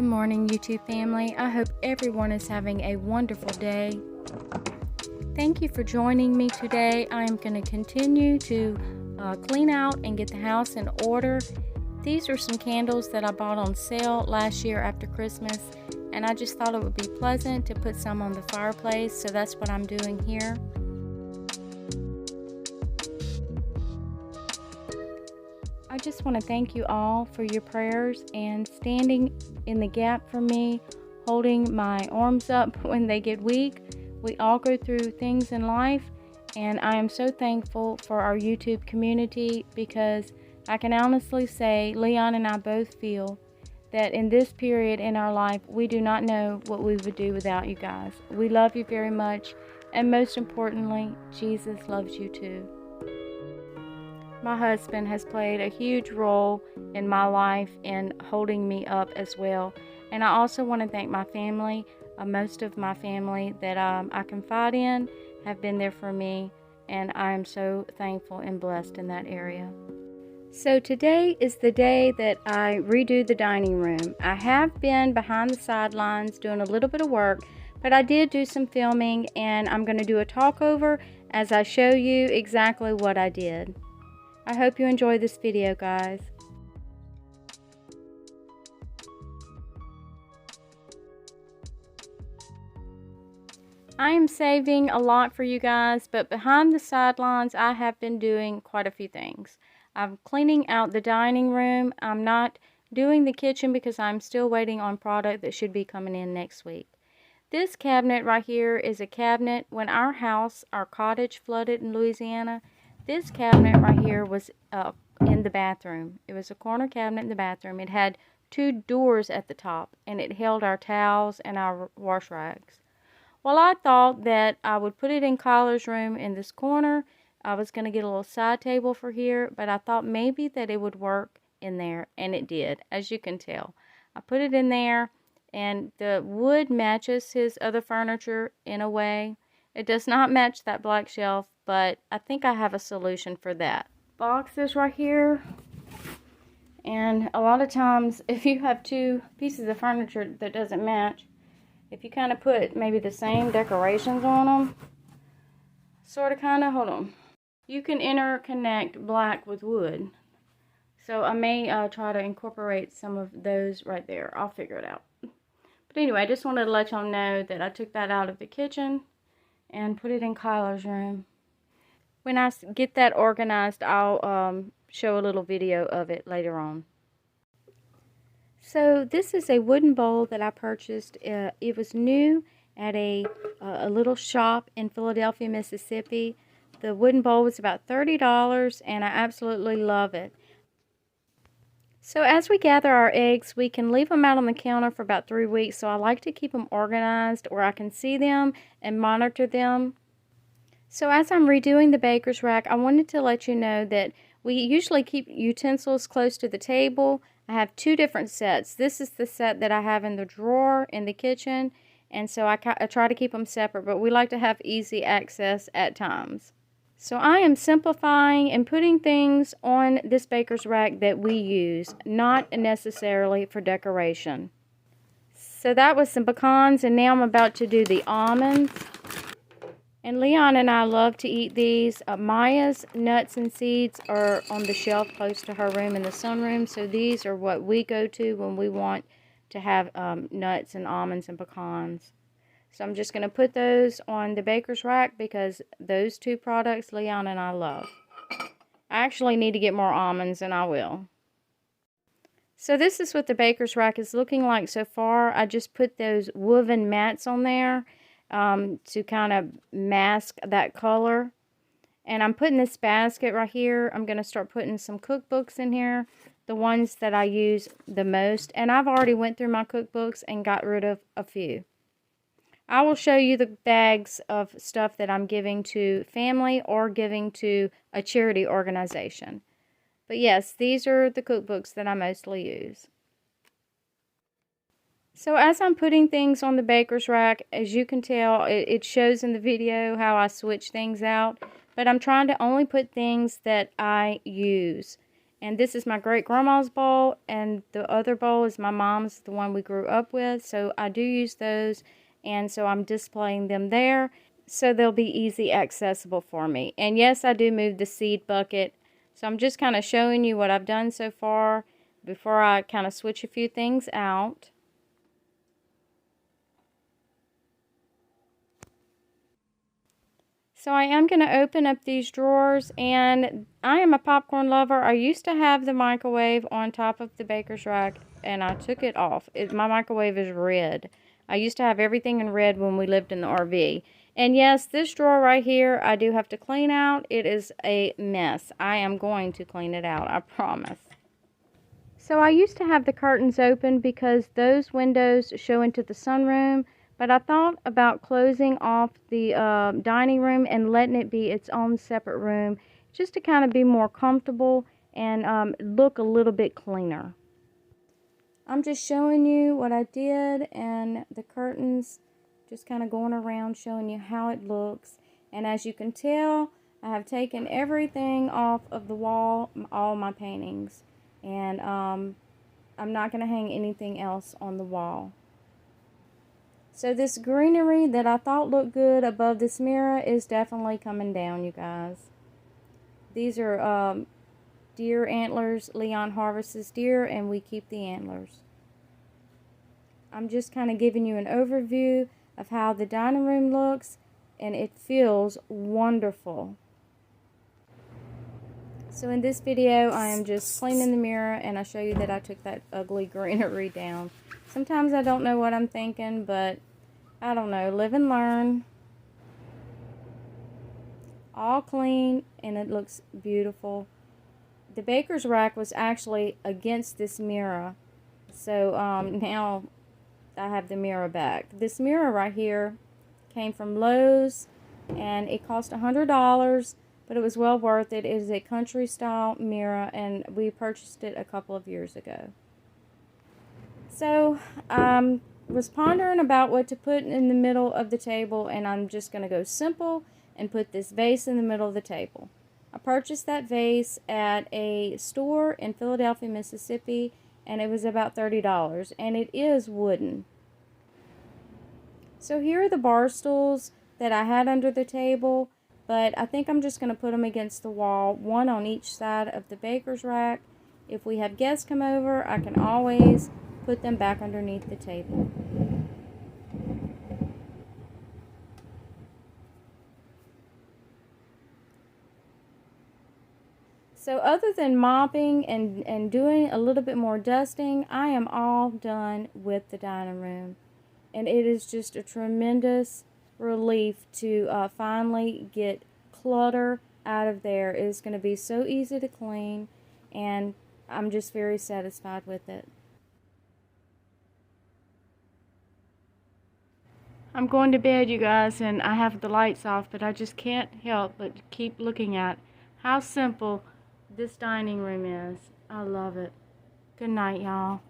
Good morning, YouTube family. I hope everyone is having a wonderful day. Thank you for joining me today. I am going to continue to clean out and get the house in order. These are some candles that I bought on sale last year after Christmas, and I just thought it would be pleasant to put some on the fireplace, so that's what I'm doing here. I just want to thank you all for your prayers and standing in the gap for me, holding my arms up when they get weak. We all go through things in life, and I am so thankful for our YouTube community, because I can honestly say Leon and I both feel that in this period in our life, we do not know what we would do without you guys. We love you very much, and most importantly, Jesus loves you too. My husband has played a huge role in my life in holding me up as well. And I also want to thank my family. Most of my family that I confide in have been there for me, and I am so thankful and blessed in that area. So today is the day that I redo the dining room. I have been behind the sidelines doing a little bit of work, but I did do some filming, and I'm going to do a talk over as I show you exactly what I did. I hope you enjoy this video, guys. I am saving a lot for you guys, but behind the sidelines, I have been doing quite a few things. I'm cleaning out the dining room. I'm not doing the kitchen because I'm still waiting on product that should be coming in next week. This cabinet right here is a cabinet. When our cottage flooded in Louisiana, this cabinet right here was in the bathroom. It was a corner cabinet in the bathroom. It had two doors at the top, and it held our towels and our wash rags. Well, I thought that I would put it in Kyler's room in this corner. I was going to get a little side table for here, but I thought maybe that it would work in there, and it did, as you can tell. I put it in there, and the wood matches his other furniture in a way. It does not match that black shelf, but I think I have a solution for that. Boxes right here, and a lot of times if you have two pieces of furniture that doesn't match, if you kind of put maybe the same decorations on them, hold on, you can interconnect black with wood. So I may try to incorporate some of those right there. I'll figure it out. But anyway, I just wanted to let y'all know that I took that out of the kitchen and put it in Kyler's room. When I get that organized, I'll show a little video of it later on. So this is a wooden bowl that I purchased. It was new at a little shop in Philadelphia, Mississippi. The wooden bowl was about $30, and I absolutely love it. So as we gather our eggs, we can leave them out on the counter for about 3 weeks. So I like to keep them organized where I can see them and monitor them. So as I'm redoing the baker's rack, I wanted to let you know that we usually keep utensils close to the table. I have two different sets. This is the set that I have in the drawer in the kitchen, and so I try to keep them separate, but we like to have easy access at times. So I am simplifying and putting things on this baker's rack that we use, not necessarily for decoration. So that was some pecans, and now I'm about to do the almonds. And Leon and I love to eat these. Maya's nuts and seeds are on the shelf close to her room in the sunroom. So these are what we go to when we want to have nuts and almonds and pecans. So I'm just going to put those on the baker's rack because those two products Leon and I love. I actually need to get more almonds, and I will. So this is what the baker's rack is looking like so far. I just put those woven mats on there to kind of mask that color. And I'm putting this basket right here. I'm going to start putting some cookbooks in here, the ones that I use the most. And I've already went through my cookbooks and got rid of a few. I will show you the bags of stuff that I'm giving to family or giving to a charity organization. But yes, these are the cookbooks that I mostly use. So as I'm putting things on the baker's rack, as you can tell, it shows in the video how I switch things out. But I'm trying to only put things that I use. And this is my great-grandma's bowl, and the other bowl is my mom's, the one we grew up with. So I do use those, and so I'm displaying them there, so they'll be easy accessible for me. And yes, I do move the seed bucket. So I'm just kind of showing you what I've done so far before I kind of switch a few things out. So I am going to open up these drawers, and I am a popcorn lover. I used to have the microwave on top of the baker's rack, and I took it off. My microwave is red. I used to have everything in red when we lived in the RV. And yes, this drawer right here, I do have to clean out. It is a mess. I am going to clean it out, I promise. So I used to have the curtains open because those windows show into the sunroom, but I thought about closing off the dining room and letting it be its own separate room, just to kind of be more comfortable and look a little bit cleaner. I'm just showing you what I did, and the curtains just kind of going around showing you how it looks. And as you can tell, I have taken everything off of the wall, all my paintings. And I'm not going to hang anything else on the wall. So this greenery that I thought looked good above this mirror is definitely coming down, you guys. These are deer antlers. Leon harvests deer, and we keep the antlers. I'm just kind of giving you an overview of how the dining room looks, and it feels wonderful. So in this video, I am just cleaning the mirror, and I show you that I took that ugly greenery down. Sometimes I don't know what I'm thinking, but I don't know. Live and learn. All clean, and it looks beautiful. The baker's rack was actually against this mirror, so now I have the mirror back. This mirror right here came from Lowe's, and it cost $100, but it was well worth it. It is a country style mirror, and we purchased it a couple of years ago. So was pondering about what to put in the middle of the table, and I'm just going to go simple and put this vase in the middle of the table. I purchased that vase at a store in Philadelphia, Mississippi, and it was about $30, and it is wooden. So here are the bar stools that I had under the table, but I think I'm just going to put them against the wall, one on each side of the baker's rack. If we have guests come over, I can always put them back underneath the table. So other than mopping and doing a little bit more dusting, I am all done with the dining room. And it is just a tremendous relief to finally get clutter out of there. It is going to be so easy to clean, and I'm just very satisfied with it. I'm going to bed, you guys, and I have the lights off, but I just can't help but keep looking at how simple this dining room is. I love it. Good night, y'all.